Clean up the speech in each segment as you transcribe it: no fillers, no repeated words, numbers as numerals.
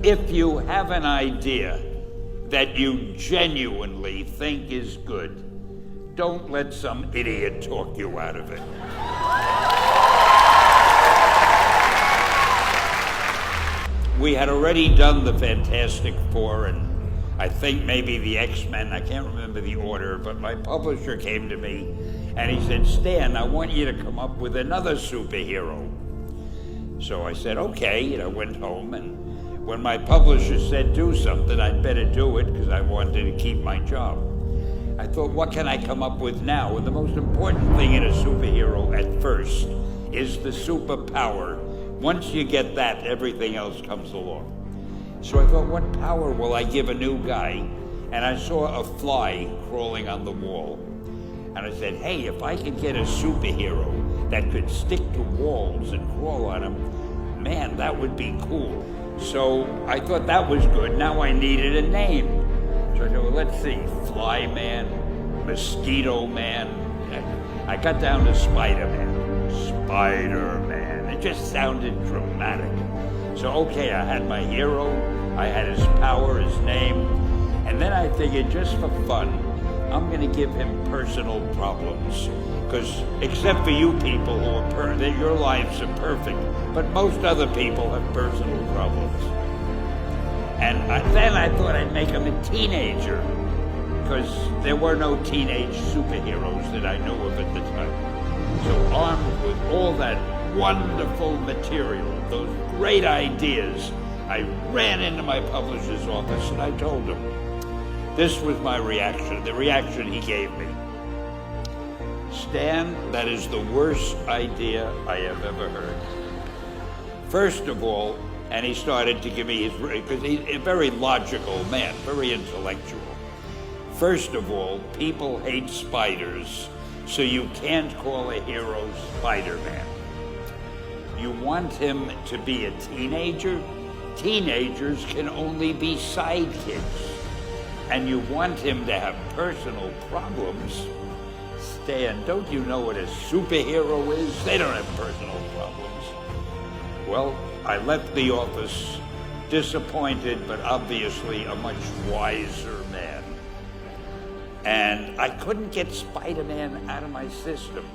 If you have an idea that you genuinely think is good, don't let some idiot talk you out of it. We had already done the Fantastic Four and I think maybe the X-Men, I can't remember the order, but my publisher came to me and he said, Stan, I want you to come up with another superhero. So I said, okay, and I went home, and when my publisher said do something, I'd better do it because I wanted to keep my job. I thought, what can I come up with now? And the most important thing in a superhero at first is the superpower. Once you get that, everything else comes along. So I thought, what power will I give a new guy? And I saw a fly crawling on the wall. And I said, hey, if I could get a superhero that could stick to walls and crawl on them, man, that would be cool. So I thought that was good. Now I needed a name. So I thought, well, let's see, Fly Man, Mosquito Man. I got down to Spider-Man. Spider-Man. It just sounded dramatic. So, okay, I had my hero, I had his power, his name, and then I figured just for fun, I'm going to give him personal problems. Because except for you people who are your lives are perfect, but most other people have personal problems. And then I thought I'd make him a teenager, because there were no teenage superheroes that I knew of at the time. So armed with all that wonderful material, those great ideas, I ran into my publisher's office and I told him. This was my reaction, the reaction he gave me. Stan, that is the worst idea I have ever heard. First of all, and he started to give me his, because he's a very logical man, very intellectual. First of all, people hate spiders, so you can't call a hero Spider-Man. You want him to be a teenager? Teenagers can only be sidekicks. And you want him to have personal problems? Stan, don't you know what a superhero is? They don't have personal problems. Well, I left the office disappointed, but obviously a much wiser man. And I couldn't get Spider-Man out of my system.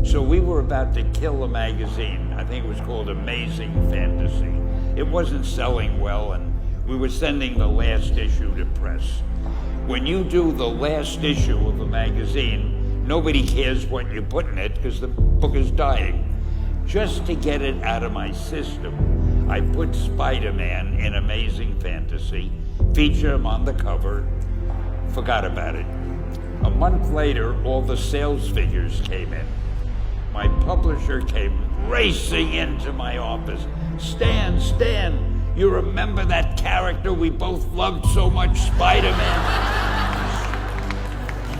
So we were about to kill a magazine. I think it was called Amazing Fantasy. It wasn't selling well, and we were sending the last issue to press. When you do the last issue of a magazine, nobody cares what you put in it because the book is dying. Just to get it out of my system, I put Spider-Man in Amazing Fantasy, featured him on the cover, forgot about it. A month later, all the sales figures came in. My publisher came racing into my office. Stan, you remember that character we both loved so much, Spider-Man?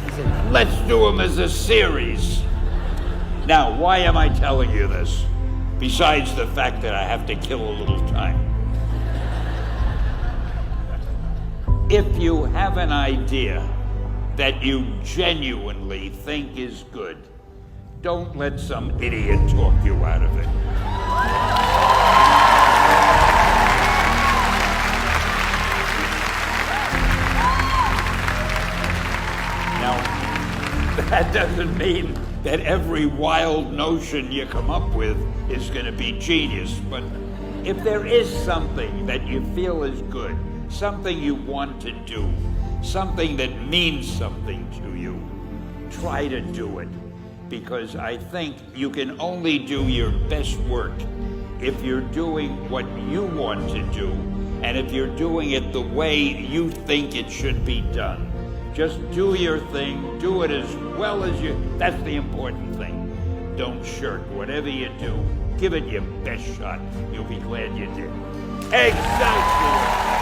He said, let's do him as a series. Now, why am I telling you this? Besides the fact that I have to kill a little time. If you have an idea that you genuinely think is good, don't let some idiot talk you out of it. Now, that doesn't mean that every wild notion you come up with is going to be genius, but if there is something that you feel is good, something you want to do, something that means something to you, try to do it. Because I think you can only do your best work if you're doing what you want to do, and if you're doing it the way you think it should be done. Just do your thing, do it as well as you, that's the important thing. Don't shirk. Whatever you do, give it your best shot. You'll be glad you did. Excelsior!